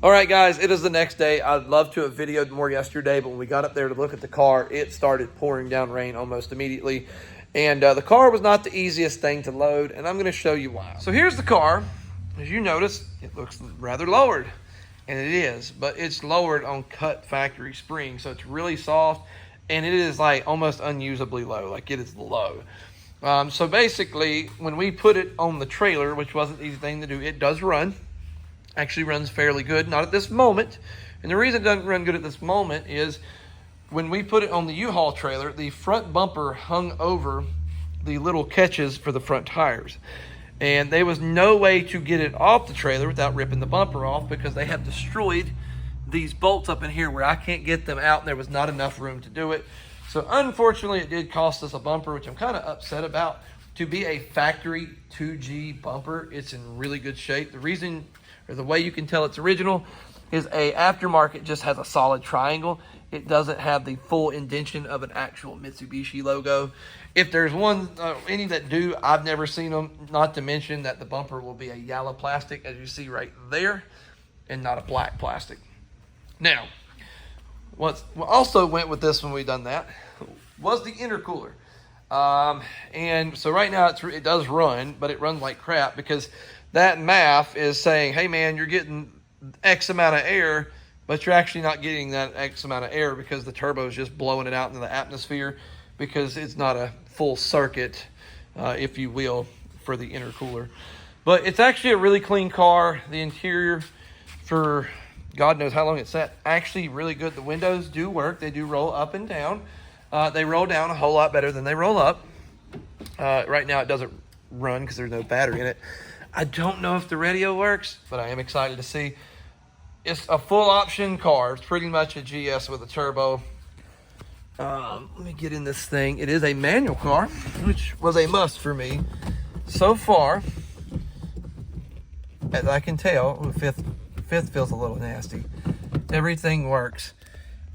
All right, guys, it is the next day. I'd love to have videoed more yesterday, but when we got up there to look at the car, it started pouring down rain almost immediately. And the car was not the easiest thing to load, and I'm going to show you why. So here's the car. As you notice, it looks rather lowered, and it is, but it's lowered on cut factory springs, so it's really soft, and it is like almost unusably low, like it is low. So basically, when we put it on the trailer, which wasn't the easy thing to do, it does run. Actually runs fairly good, not at this moment. And the reason it doesn't run good at this moment is when we put it on the U-Haul trailer, the front bumper hung over the little catches for the front tires. And there was no way to get it off the trailer without ripping the bumper off, because they have destroyed these bolts up in here where I can't get them out, and there was not enough room to do it. So unfortunately, it did cost us a bumper, which I'm kind of upset about. To be a factory 2G bumper, it's in really good shape. The reason, or the way you can tell it's original, is a aftermarket just has a solid triangle. It doesn't have the full indentation of an actual Mitsubishi logo. If there's one, any that do, I've never seen them. Not to mention that the bumper will be a yellow plastic, as you see right there, and not a black plastic. Now, what also went with this when we done that was the intercooler. And so right now it does run, but it runs like crap because that MAF is saying, hey man, you're getting X amount of air, but you're actually not getting that X amount of air because the turbo is just blowing it out into the atmosphere, because it's not a full circuit, if you will, for the intercooler. But it's actually a really clean car. The interior, for God knows how long it's sat, actually really good. The windows do work. They do roll up and down. They roll down a whole lot better than they roll up. Right now it doesn't run because there's no battery in it. I don't know if the radio works, but I am excited to see. It's a full option car. It's pretty much a GS with a turbo. Let me get in this thing. It is a manual car, which was a must for me. So far, as I can tell, fifth feels a little nasty. Everything works.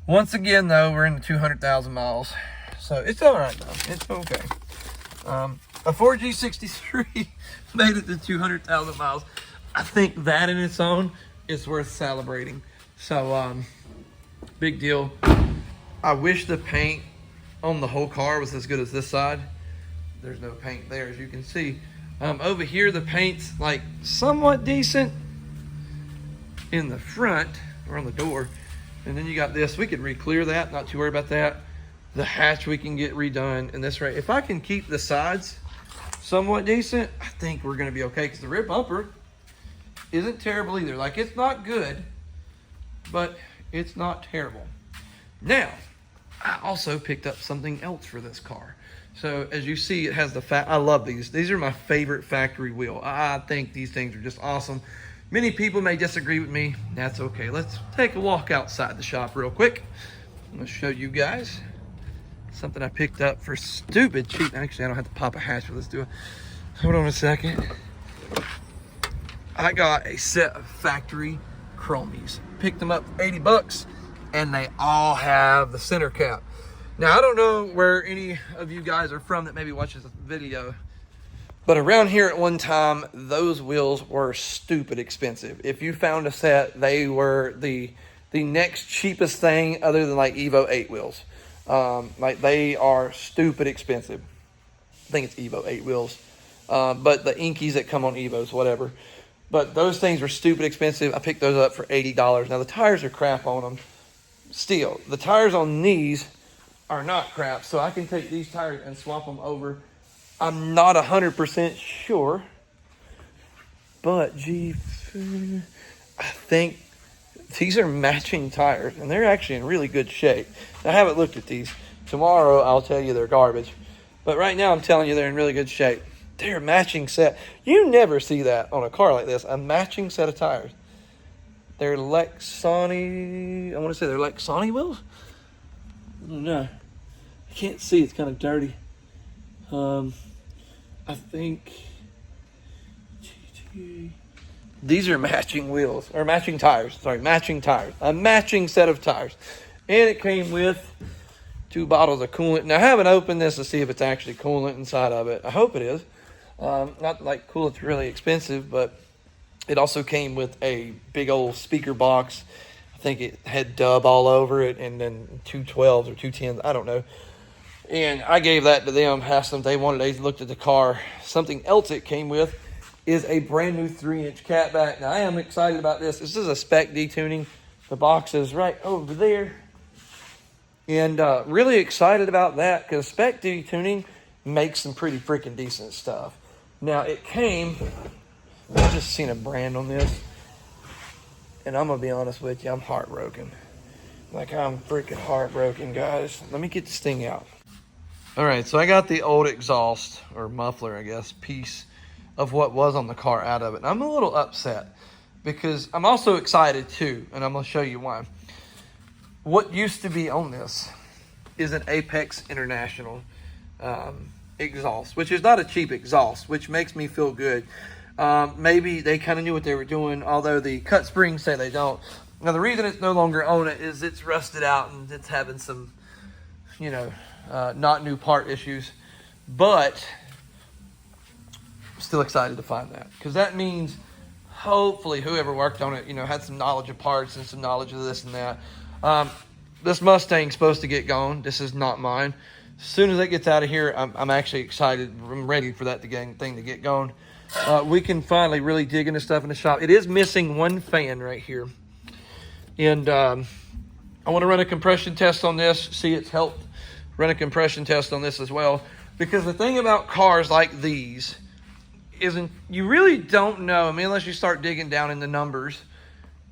Once again, though, we're in the 200,000 miles. So it's all right, though. It's okay. A 4G63 made it to 200,000 miles. I think that in its own is worth celebrating. So, big deal. I wish the paint on the whole car was as good as this side. There's no paint there, as you can see. Over here, the paint's like somewhat decent in the front or on the door. And then you got this. We could re-clear that, not too worried about that. The hatch we can get redone. And this right, if I can keep the sides somewhat decent, I think we're gonna be okay, because the rear bumper isn't terrible either. Like, it's not good, but it's not terrible. Now, I also picked up something else for this car. So as you see, it has the I love these. These are my favorite factory wheel. I think these things are just awesome. Many people may disagree with me. That's okay. Let's take a walk outside the shop real quick. I'm gonna show you guys something I picked up for stupid cheap. Actually, I don't have to pop a hatch, but let's do it. Hold on a second. I got a set of factory chromies. Picked them up for 80 bucks, and they all have the center cap. Now, I don't know where any of you guys are from that maybe watches this video, but around here at one time, those wheels were stupid expensive. If you found a set, they were the next cheapest thing other than like Evo 8 wheels. Like, they are stupid expensive. I think it's Evo 8 wheels. But the Inkies that come on Evos, whatever. But those things were stupid expensive. I picked those up for $80. Now, the tires are crap on them. Still, the tires on these are not crap. So I can take these tires and swap them over. I'm not 100% sure. But, gee, I think these are matching tires, and they're actually in really good shape. I haven't looked at these. Tomorrow, I'll tell you they're garbage. But right now, I'm telling you they're in really good shape. They're a matching set. You never see that on a car like this, a matching set of tires. They're Lexani, I want to say they're Lexani wheels? I don't know. I can't see, it's kind of dirty. I think these are matching wheels, or matching tires. Sorry, matching tires. A matching set of tires. And it came with 2 bottles of coolant. Now, I haven't opened this to see if it's actually coolant inside of it. I hope it is. Not like coolant's really expensive, but It also came with a big old speaker box. I think it had dub all over it, and then 212s or 210s, I don't know. And I gave that to them, asked them if they wanted it. They looked at the car. Something else it came with is a brand new 3-inch catback. Now, I am excited about this. This is a spec detuning. The box is right over there. And really excited about that because spec detuning makes some pretty freaking decent stuff. Now, it came, I just seen a brand on this. And I'm going to be honest with you, I'm heartbroken. Like, I'm freaking heartbroken, guys. Let me get this thing out. All right, so I got the old exhaust, or muffler, I guess, piece of what was on the car out of it. And I'm a little upset because I'm also excited too, and I'm going to show you why. What used to be on this is an Apex International exhaust, which is not a cheap exhaust, which makes me feel good. Maybe they kind of knew what they were doing, although the cut springs say they don't. Now, the reason it's no longer on it is it's rusted out and it's having some, you know, not new part issues. But I'm still excited to find that, because that means hopefully whoever worked on it, you know, had some knowledge of parts and some knowledge of this and that. This Mustang's supposed to get going. This is not mine. As soon as it gets out of here, I'm actually excited. I'm ready for that thing to get going. We can finally really dig into stuff in the shop. It is missing one fan right here. And I want to run a compression test on this, see it's helped. Run a compression test on this as well. Because the thing about cars like these isn't, you really don't know, I mean, unless you start digging down in the numbers,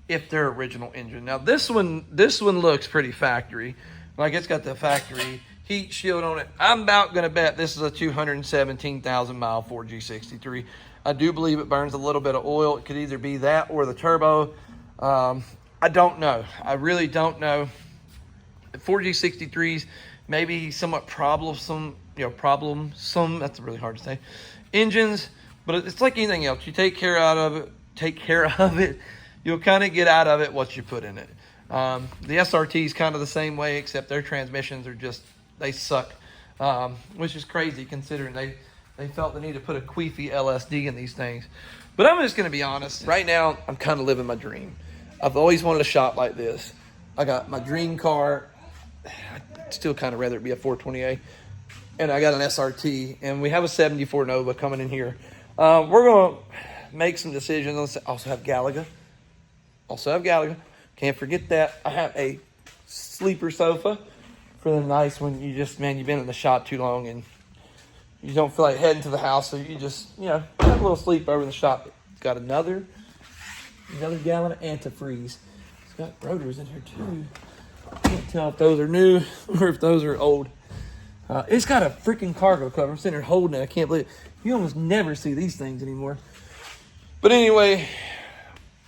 if they're original engine. Now this one looks pretty factory. Like, it's got the factory heat shield on it. I'm about going to bet this is a 217,000 mile Ford G63. I do believe it burns a little bit of oil. It could either be that or the turbo. I don't know. I really don't know. Ford G63s maybe somewhat problemsome, that's really hard to say, engines, but it's like anything else. You take care of it, you'll kind of get out of it what you put in it. The SRT is kind of the same way, except their transmissions are just, they suck, which is crazy considering they felt the need to put a queefy LSD in these things. But I'm just going to be honest. Right now, I'm kind of living my dream. I've always wanted a shop like this. I got my dream car. I'd still kind of rather it be a 420A. And I got an SRT. And we have a 74 Nova coming in here. We're going to make some decisions. Also have Gallagher. Can't forget that. I have a sleeper sofa for the nights when you just, man, you've been in the shop too long and you don't feel like heading to the house. So you just, have a little sleep over in the shop. It's got another gallon of antifreeze. It's got rotors in here too. I can't tell if those are new or if those are old. It's got a freaking cargo cover. I'm sitting here holding it. I can't believe it. You almost never see these things anymore. But anyway,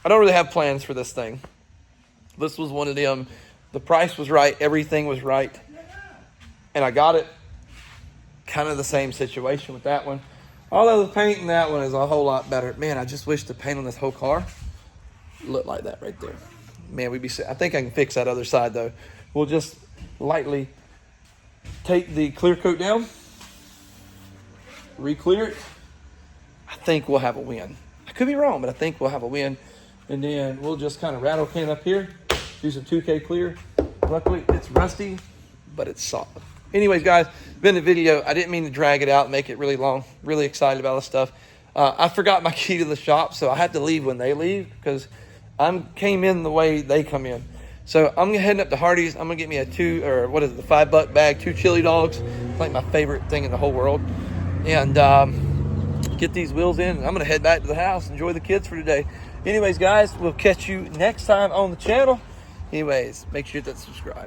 I don't really have plans for this thing. This was one of them. The price was right. Everything was right. And I got it. Kind of the same situation with that one. Although the paint in that one is a whole lot better. Man, I just wish the paint on this whole car looked like that right there. Man, we'd be sick. I think I can fix that other side though. We'll just lightly take the clear coat down, re-clear it. I think we'll have a win. I could be wrong, but I think we'll have a win. And then we'll just kind of rattle can up here, do some 2K clear. Luckily, it's rusty, but it's solid. Anyways, guys, been the video. I didn't mean to drag it out and make it really long. Really excited about this stuff. I forgot my key to the shop, so I had to leave when they leave because I came in the way they come in. So I'm heading up to Hardee's. I'm gonna get me a the $5 bag, 2 chili dogs. It's like my favorite thing in the whole world. And get these wheels in. And I'm gonna head back to the house, enjoy the kids for today. Anyways, guys, we'll catch you next time on the channel. Anyways, make sure to subscribe.